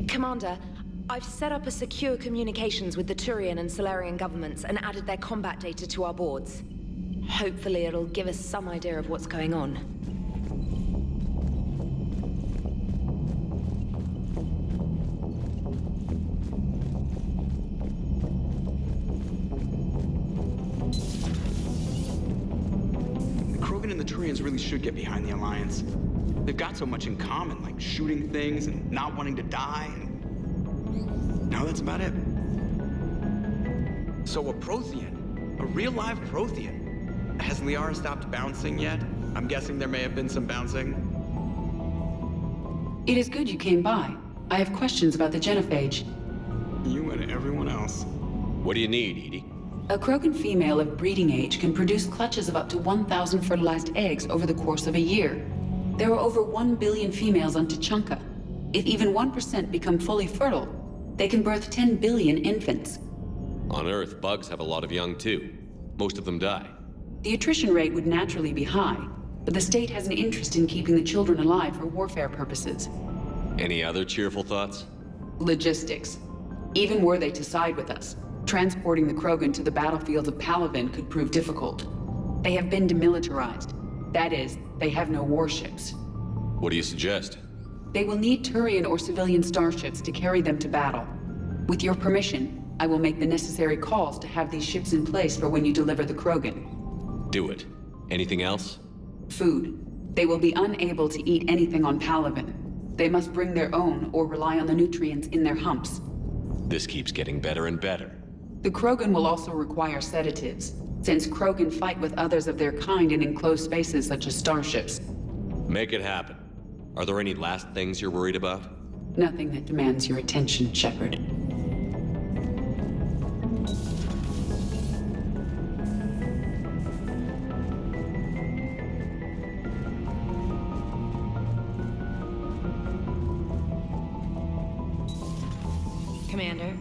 Commander, I've set up a secure communications with the Turian and Solarian governments and added their combat data to our boards. Hopefully it'll give us some idea of what's going on. The Krogan and the Turians really should get behind the Alliance. They've got so much in common, like shooting things and not wanting to die. No, that's about it. So a Prothean, a real live Prothean. Has Liara stopped bouncing yet? I'm guessing there may have been some bouncing. It is good you came by. I have questions about the genophage. You and everyone else. What do you need, Edie? A Krogan female of breeding age can produce clutches of up to 1,000 fertilized eggs over the course of a year. There are over 1 billion females on Tuchanka. If even 1% become fully fertile, they can birth 10 billion infants. On Earth, bugs have a lot of young too. Most of them die. The attrition rate would naturally be high, but the state has an interest in keeping the children alive for warfare purposes. Any other cheerful thoughts? Logistics. Even were they to side with us, transporting the Krogan to the battlefields of Palaven could prove difficult. They have been demilitarized. That is, they have no warships. What do you suggest? They will need Turian or civilian starships to carry them to battle. With your permission, I will make the necessary calls to have these ships in place for when you deliver the Krogan. Do it. Anything else? Food. They will be unable to eat anything on Palaven. They must bring their own or rely on the nutrients in their humps. This keeps getting better and better. The Krogan will also require sedatives, since Krogan fight with others of their kind in enclosed spaces such as starships. Make it happen. Are there any last things you're worried about? Nothing that demands your attention, Shepard. Commander.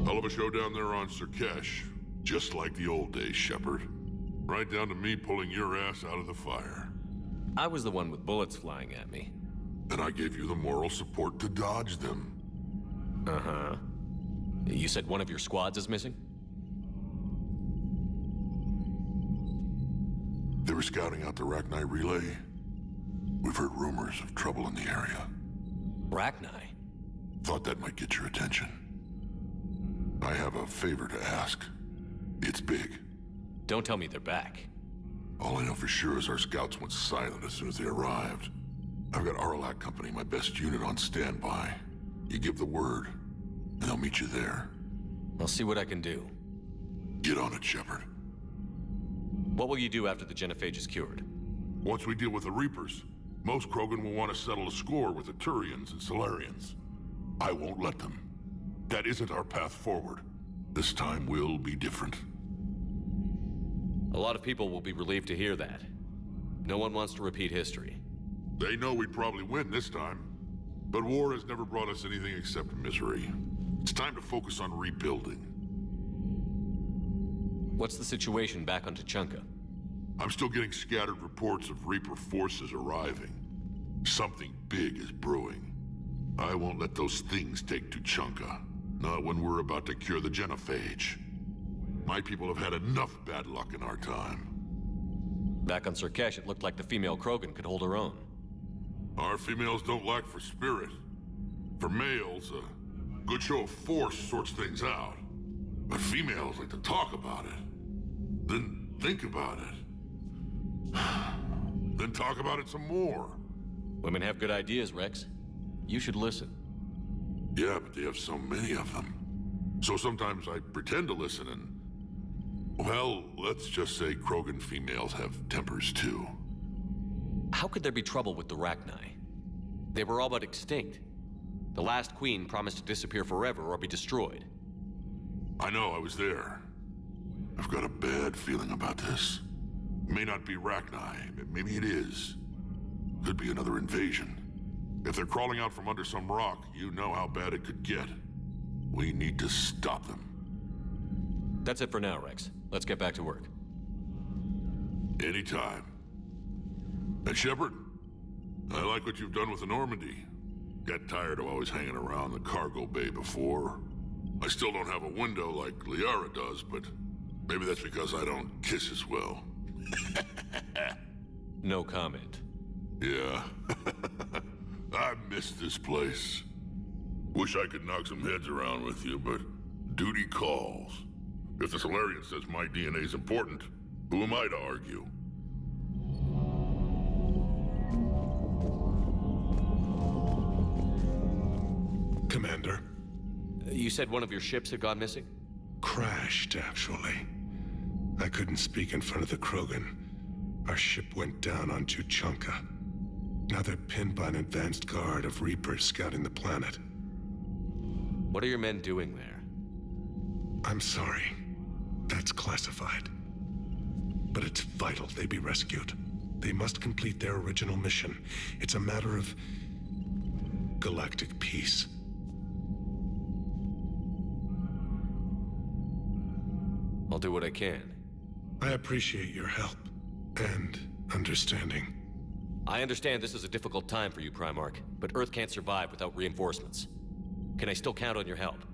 Hell of a show down there on Surkesh. Just like the old days, Shepard. Right down to me pulling your ass out of the fire. I was the one with bullets flying at me. And I gave you the moral support to dodge them. Uh-huh. You said one of your squads is missing? They were scouting out the Rachni relay. We've heard rumors of trouble in the area. Rachni? Thought that might get your attention. I have a favor to ask. It's big. Don't tell me they're back. All I know for sure is our scouts went silent as soon as they arrived. I've got Aralak Company, my best unit, on standby. You give the word, and they'll meet you there. I'll see what I can do. Get on it, Shepard. What will you do after the genophage is cured? Once we deal with the Reapers, most Krogan will want to settle a score with the Turians and Solarians. I won't let them. That isn't our path forward. This time will be different. A lot of people will be relieved to hear that. No one wants to repeat history. They know we'd probably win this time. But war has never brought us anything except misery. It's time to focus on rebuilding. What's the situation back on Tuchanka? I'm still getting scattered reports of Reaper forces arriving. Something big is brewing. I won't let those things take Tuchanka. Not when we're about to cure the genophage. My people have had enough bad luck in our time. Back on Surkesh, it looked like the female Krogan could hold her own. Our females don't lack for spirit. For males, a good show of force sorts things out. But females like to talk about it. Then think about it. Then talk about it some more. Women have good ideas, Rex. You should listen. Yeah, but they have so many of them. So sometimes I pretend to listen and... Well, let's just say Krogan females have tempers too. How could there be trouble with the Rachni? They were all but extinct. The last queen promised to disappear forever or be destroyed. I know, I was there. I've got a bad feeling about this. May not be Rachni, maybe it is. Could be another invasion. If they're crawling out from under some rock, you know how bad it could get. We need to stop them. That's it for now, Rex. Let's get back to work. Anytime. And Shepard, I like what you've done with the Normandy. Got tired of always hanging around the cargo bay before. I still don't have a window like Liara does, but maybe that's because I don't kiss as well. No comment. Yeah. I miss this place. Wish I could knock some heads around with you, but duty calls. If the Solarian says my DNA's important, who am I to argue? Commander. You said one of your ships had gone missing? Crashed, actually. I couldn't speak in front of the Krogan. Our ship went down on Tuchanka. Now they're pinned by an advanced guard of Reapers scouting the planet. What are your men doing there? I'm sorry. That's classified. But it's vital they be rescued. They must complete their original mission. It's a matter of galactic peace. I'll do what I can. I appreciate your help and understanding. I understand this is a difficult time for you, Primarch, but Earth can't survive without reinforcements. Can I still count on your help?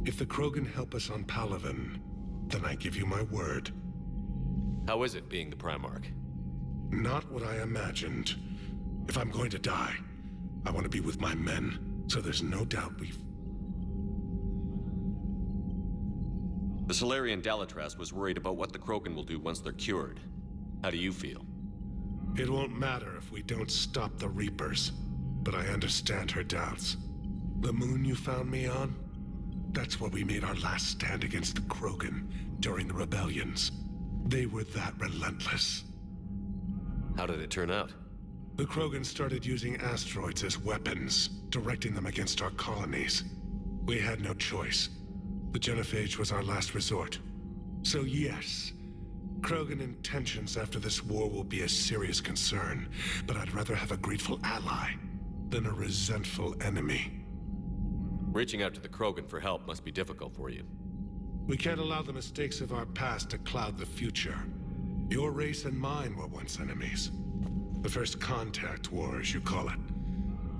If the Krogan help us on Palaven, then I give you my word. How is it being the Primarch? Not what I imagined. If I'm going to die, I want to be with my men, so there's no doubt we've... The Solarian Dalatras was worried about what the Krogan will do once they're cured. How do you feel? It won't matter if we don't stop the Reapers, but I understand her doubts. The moon you found me on? That's where we made our last stand against the Krogan during the rebellions. They were that relentless. How did it turn out? The Krogan started using asteroids as weapons, directing them against our colonies. We had no choice. The genophage was our last resort. So yes, Krogan intentions after this war will be a serious concern, but I'd rather have a grateful ally than a resentful enemy. Reaching out to the Krogan for help must be difficult for you. We can't allow the mistakes of our past to cloud the future. Your race and mine were once enemies. The first contact war, as you call it.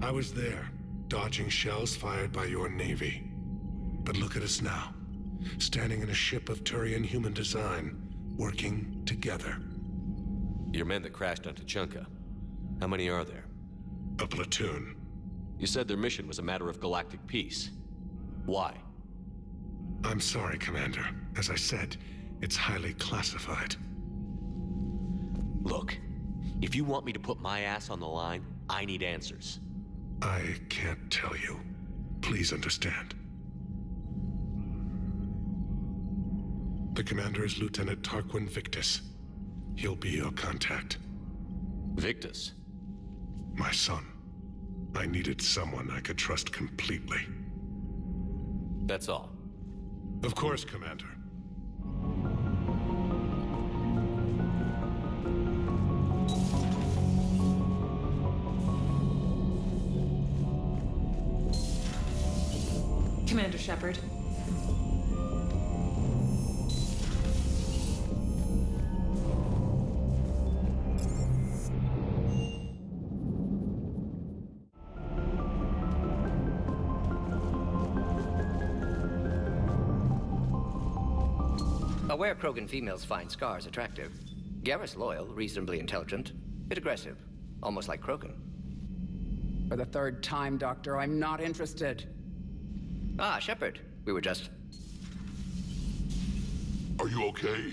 I was there, dodging shells fired by your navy. But look at us now, standing in a ship of Turian human design, working together. Your men that crashed onto Tuchanka. How many are there? A platoon. You said their mission was a matter of galactic peace. Why? I'm sorry, Commander. As I said, it's highly classified. Look, if you want me to put my ass on the line, I need answers. I can't tell you. Please understand. The commander is Lieutenant Tarquin Victus. He'll be your contact. Victus? My son. I needed someone I could trust completely. That's all. Of course, Commander. Commander Shepard. Aware Krogan females find scars attractive. Garrus loyal, reasonably intelligent, bit aggressive, almost like Krogan. For the third time, Doctor, I'm not interested. Ah, Shepard, we were just... Are you okay?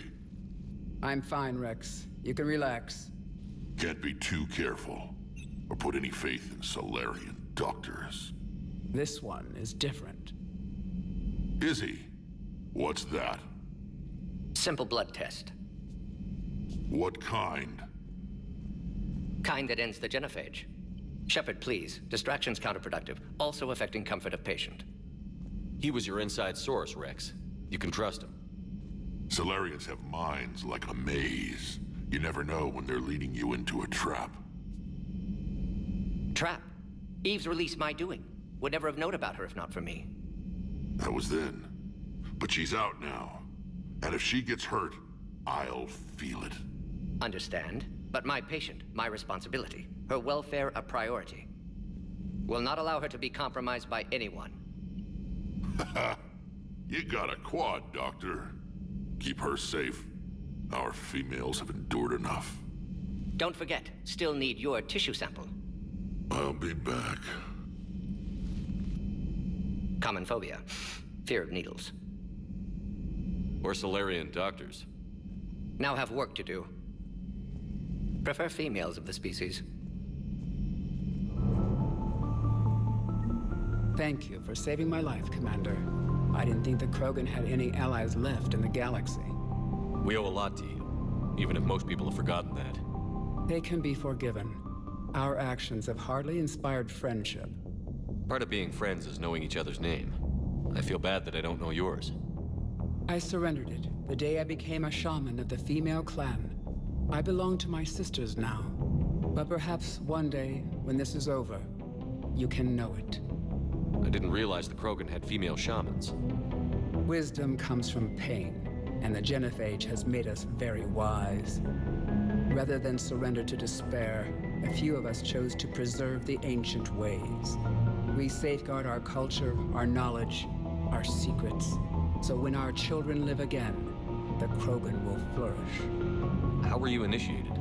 I'm fine, Rex. You can relax. Can't be too careful, or put any faith in Solarian doctors. This one is different. Is he? What's that? Simple blood test. What kind? Kind that ends the genophage. Shepard, please. Distraction's counterproductive, also affecting comfort of patient. He was your inside source, Rex. You can trust him. Solarians have minds like a maze. You never know when they're leading you into a trap. Trap. Eve's release my doing. Would never have known about her if not for me. That was then. But she's out now. And if she gets hurt, I'll feel it. Understand, but my patient, my responsibility. Her welfare a priority. Will not allow her to be compromised by anyone. You got a quad, Doctor. Keep her safe. Our females have endured enough. Don't forget, still need your tissue sample. I'll be back. Common phobia. Fear of needles. Or Solarian doctors. Now have work to do. Prefer females of the species. Thank you for saving my life, Commander. I didn't think the Krogan had any allies left in the galaxy. We owe a lot to you, even if most people have forgotten that. They can be forgiven. Our actions have hardly inspired friendship. Part of being friends is knowing each other's name. I feel bad that I don't know yours. I surrendered it the day I became a shaman of the female clan. I belong to my sisters now. But perhaps one day, when this is over, you can know it. I didn't realize the Krogan had female shamans. Wisdom comes from pain, and the genophage has made us very wise. Rather than surrender to despair, a few of us chose to preserve the ancient ways. We safeguard our culture, our knowledge, our secrets. So when our children live again, the Krogan will flourish. How were you initiated?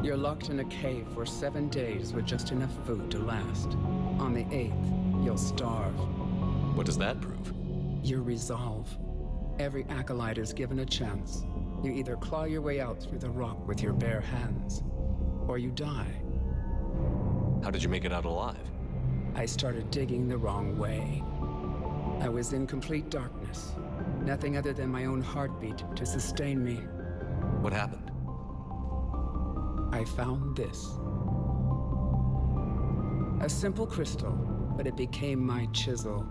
You're locked in a cave for 7 days with just enough food to last. On the 8th, you'll starve. What does that prove? Your resolve. Every acolyte is given a chance. You either claw your way out through the rock with your bare hands, or you die. How did you make it out alive? I started digging the wrong way. I was in complete darkness. Nothing other than my own heartbeat to sustain me. What happened? I found this. A simple crystal, but it became my chisel.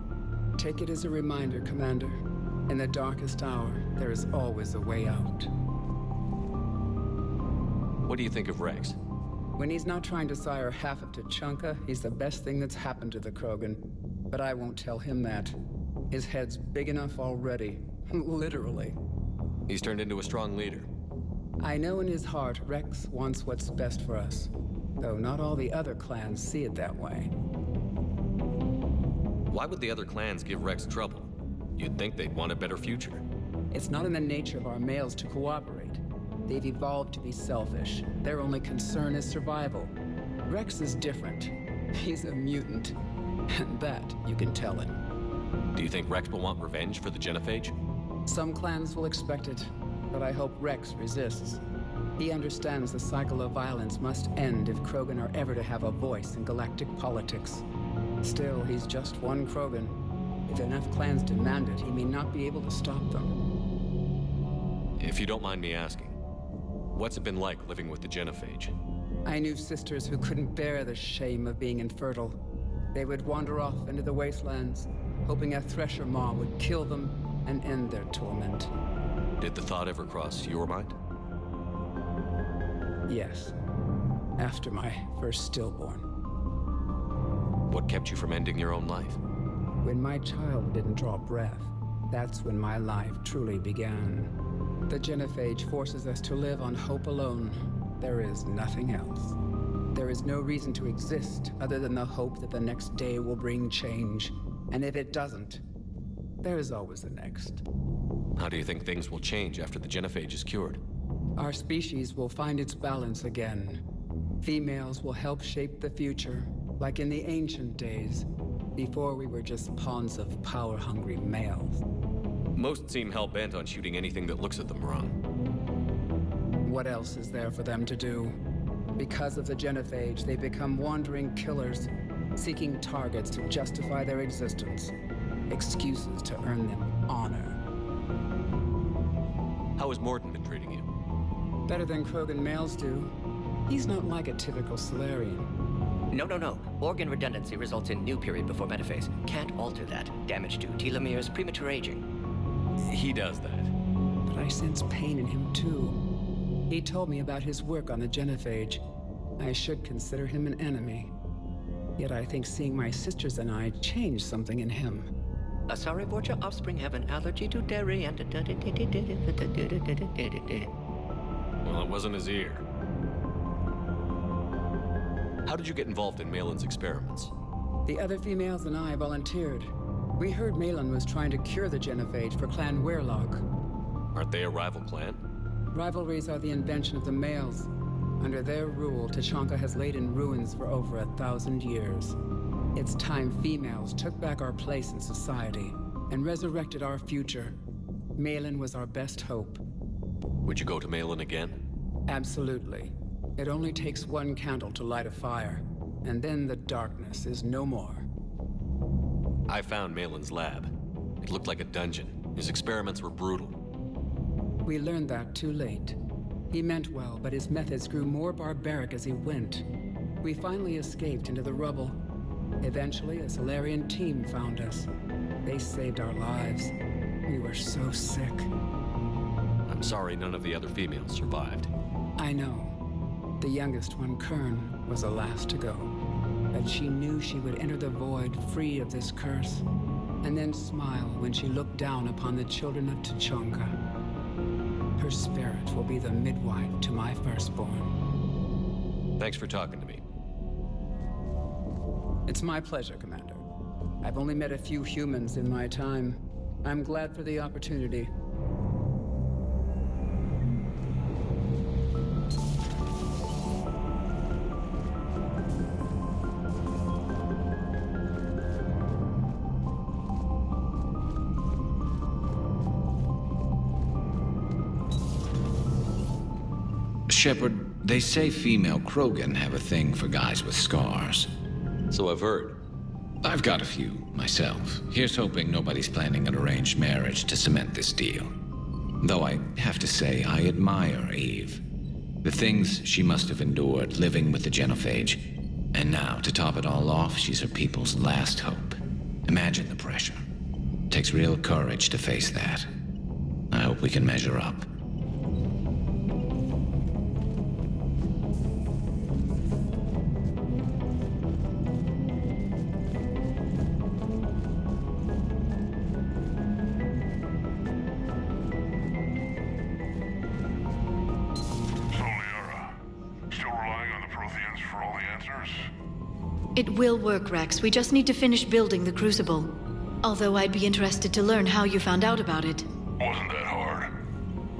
Take it as a reminder, Commander. In the darkest hour, there is always a way out. What do you think of Rex? When he's not trying to sire half of Tuchanka, he's the best thing that's happened to the Krogan. But I won't tell him that. His head's big enough already. Literally. He's turned into a strong leader. I know in his heart Rex wants what's best for us. Though not all the other clans see it that way. Why would the other clans give Rex trouble? You'd think they'd want a better future. It's not in the nature of our males to cooperate. They've evolved to be selfish. Their only concern is survival. Rex is different. He's a mutant. And that you can tell him. Do you think Rex will want revenge for the genophage? Some clans will expect it, but I hope Rex resists. He understands the cycle of violence must end if Krogan are ever to have a voice in galactic politics. Still, he's just one Krogan. If enough clans demand it, he may not be able to stop them. If you don't mind me asking, what's it been like living with the genophage? I knew sisters who couldn't bear the shame of being infertile. They would wander off into the wastelands, hoping a thresher maw would kill them and end their torment. Did the thought ever cross your mind? Yes. After my first stillborn. What kept you from ending your own life? When my child didn't draw breath, that's when my life truly began. The genophage forces us to live on hope alone. There is nothing else. There is no reason to exist other than the hope that the next day will bring change. And if it doesn't, there is always the next. How do you think things will change after the genophage is cured? Our species will find its balance again. Females will help shape the future, like in the ancient days, before we were just pawns of power-hungry males. Most seem hell-bent on shooting anything that looks at them wrong. What else is there for them to do? Because of the genophage, they become wandering killers, seeking targets to justify their existence, excuses to earn them honor. How has Morden been treating you? Better than Krogan males do. He's not like a typical Solarian. No. Organ redundancy results in new period before metaphase. Can't alter that. Damage to telomeres, premature aging. He does that. But I sense pain in him too. He told me about his work on the genophage. I should consider him an enemy. Yet I think seeing my sisters and I changed something in him. Sorry, but your offspring have an allergy to dairy and... Well, it wasn't his ear. How did you get involved in Malin's experiments? The other females and I volunteered. We heard Malin was trying to cure the genophage for Clan Werelock. Aren't they a rival clan? Rivalries are the invention of the males. Under their rule, Tuchanka has laid in ruins for over 1,000 years. It's time females took back our place in society and resurrected our future. Malin was our best hope. Would you go to Malin again? Absolutely. It only takes one candle to light a fire, and then the darkness is no more. I found Malin's lab. It looked like a dungeon. His experiments were brutal. We learned that too late. He meant well, but his methods grew more barbaric as he went. We finally escaped into the rubble. Eventually, a Solarian team found us. They saved our lives. We were so sick. I'm sorry none of the other females survived. I know. The youngest one, Kern, was the last to go. But she knew she would enter the void free of this curse, and then smile when she looked down upon the children of Tuchanka. Her spirit will be the midwife to my firstborn. Thanks for talking to me. It's my pleasure, Commander. I've only met a few humans in my time. I'm glad for the opportunity. Shepard, they say female Krogan have a thing for guys with scars. So I've heard. I've got a few, myself. Here's hoping nobody's planning an arranged marriage to cement this deal. Though I have to say, I admire Eve. The things she must have endured living with the genophage. And now, to top it all off, she's her people's last hope. Imagine the pressure. Takes real courage to face that. I hope we can measure up. It will work, Rex. We just need to finish building the Crucible. Although I'd be interested to learn how you found out about it. Wasn't that hard.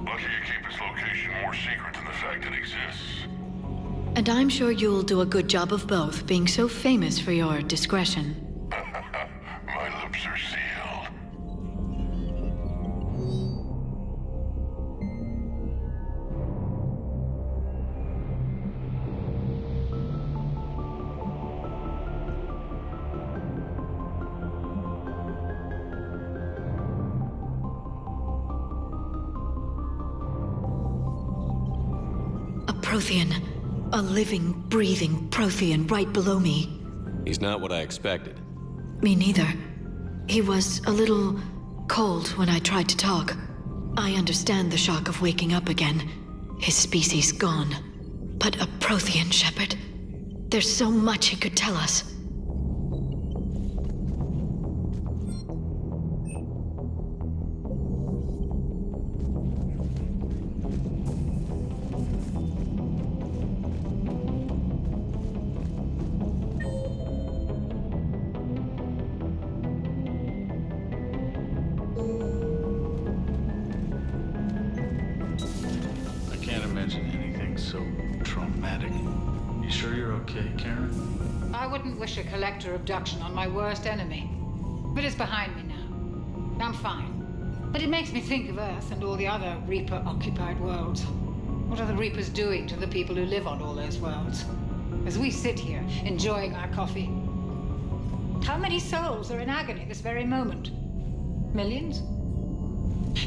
Lucky you keep its location more secret than the fact it exists. And I'm sure you'll do a good job of both, being so famous for your discretion. My lips are sealed. Prothean. A living, breathing Prothean right below me. He's not what I expected. Me neither. He was a little cold when I tried to talk. I understand the shock of waking up again. His species gone. But a Prothean, Shepard. There's so much he could tell us. A collector abduction on my worst enemy. But it's behind me now. I'm fine. But it makes me think of Earth and all the other Reaper-occupied worlds. What are the Reapers doing to the people who live on all those worlds? As we sit here, enjoying our coffee. How many souls are in agony this very moment? Millions?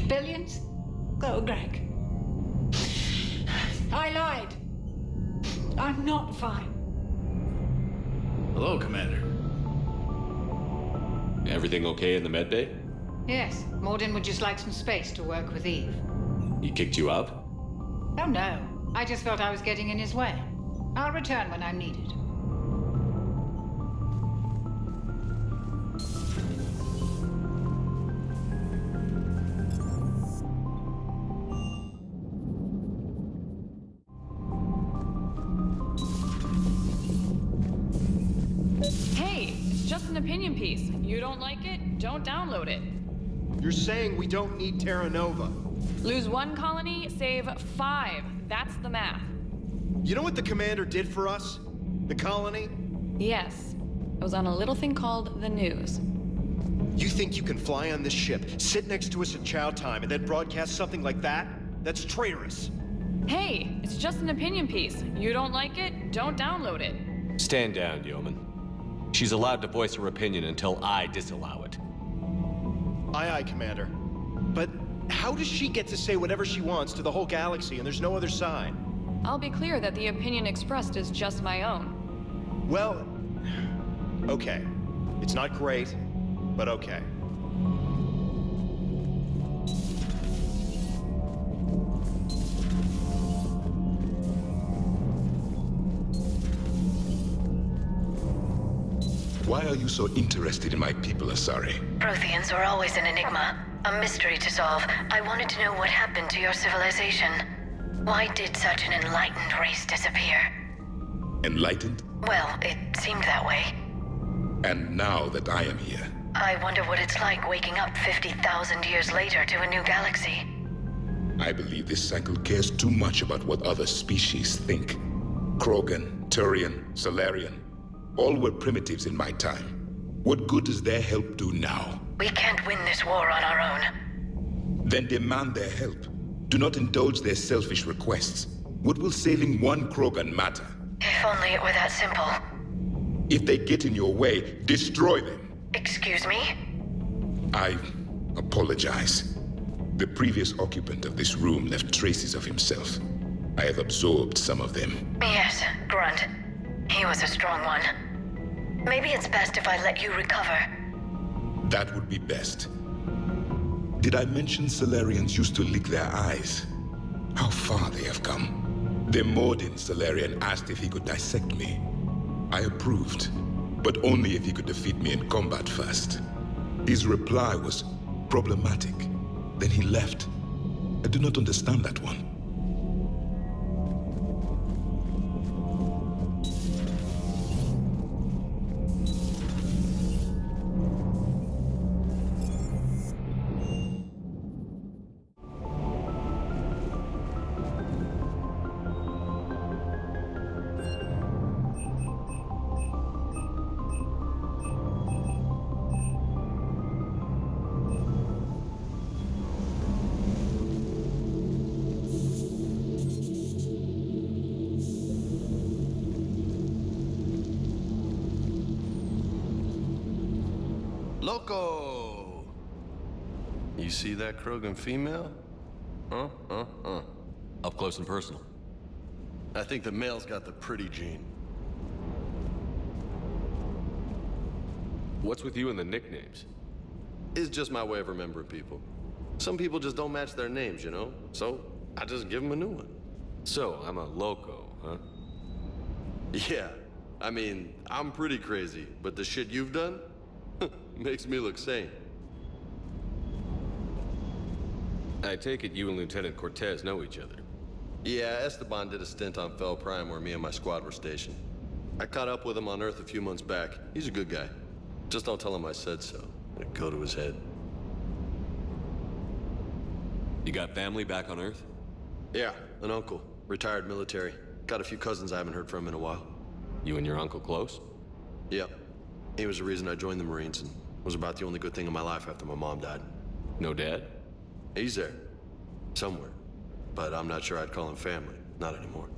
Billions? Go, Greg. I lied. I'm not fine. Hello, Commander. Everything okay in the medbay? Yes. Morden would just like some space to work with Eve. He kicked you out? Oh, no. I just felt I was getting in his way. I'll return when I'm needed. Hey, it's just an opinion piece. You don't like it? Don't download it. You're saying we don't need Terra Nova. Lose 1 colony, save 5. That's the math. You know what the commander did for us? The colony? Yes. It was on a little thing called the news. You think you can fly on this ship, sit next to us at chow time, and then broadcast something like that? That's traitorous. Hey, it's just an opinion piece. You don't like it? Don't download it. Stand down, Yeoman. She's allowed to voice her opinion until I disallow it. Aye, aye, Commander. But how does she get to say whatever she wants to the whole galaxy and there's no other side? I'll be clear that the opinion expressed is just my own. Well, okay. It's not great, but okay. Why are you so interested in my people, Asari? Protheans were always an enigma, a mystery to solve. I wanted to know what happened to your civilization. Why did such an enlightened race disappear? Enlightened? Well, it seemed that way. And now that I am here... I wonder what it's like waking up 50,000 years later to a new galaxy. I believe this cycle cares too much about what other species think. Krogan, Turian, Solarian... all were primitives in my time. What good does their help do now? We can't win this war on our own. Then demand their help. Do not indulge their selfish requests. What will saving one Krogan matter? If only it were that simple. If they get in your way, destroy them. Excuse me? I apologize. The previous occupant of this room left traces of himself. I have absorbed some of them. Yes, Grunt. He was a strong one. Maybe it's best if I let you recover. That would be best. Did I mention Solarians used to lick their eyes? How far they have come. The Mordin Solarian asked if he could dissect me. I approved, but only if he could defeat me in combat first. His reply was problematic. Then he left. I do not understand that one. Loco! You see that Krogan female? Up close and personal. I think the male's got the pretty gene. What's with you and the nicknames? It's just my way of remembering people. Some people just don't match their names, you know? So, I just give them a new one. So, I'm a loco, huh? Yeah. I mean, I'm pretty crazy, but the shit you've done makes me look sane. I take it you and Lieutenant Cortez know each other. Yeah, Esteban did a stint on Fel Prime where me and my squad were stationed. I caught up with him on Earth a few months back. He's a good guy. Just don't tell him I said so. It'd go to his head. You got family back on Earth? Yeah, an uncle. Retired military. Got a few cousins I haven't heard from in a while. You and your uncle close? Yep. He was the reason I joined the Marines and was about the only good thing in my life after my mom died. No dad? He's there. Somewhere. But I'm not sure I'd call him family. Not anymore.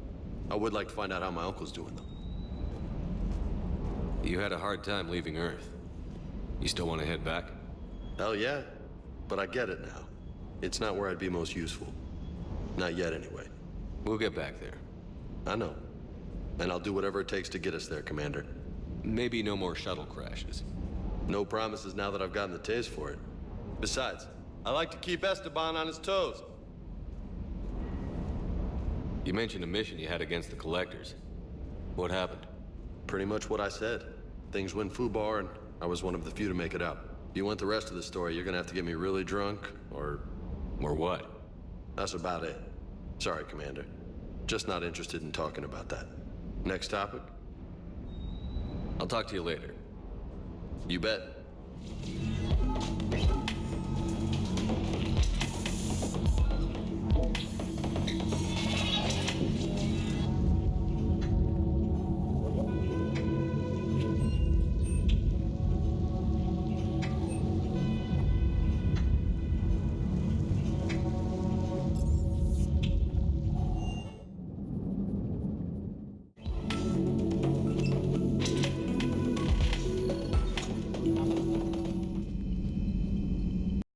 I would like to find out how my uncle's doing, though. You had a hard time leaving Earth. You still want to head back? Hell yeah. But I get it now. It's not where I'd be most useful. Not yet, anyway. We'll get back there. I know. And I'll do whatever it takes to get us there, Commander. Maybe no more shuttle crashes. No promises now that I've gotten the taste for it. Besides, I like to keep Esteban on his toes. You mentioned a mission you had against the Collectors. What happened? Pretty much what I said. Things went foobar, and I was one of the few to make it out. If you want the rest of the story, you're gonna have to get me really drunk, or... Or what? That's about it. Sorry, Commander. Just not interested in talking about that. Next topic? I'll talk to you later. You bet.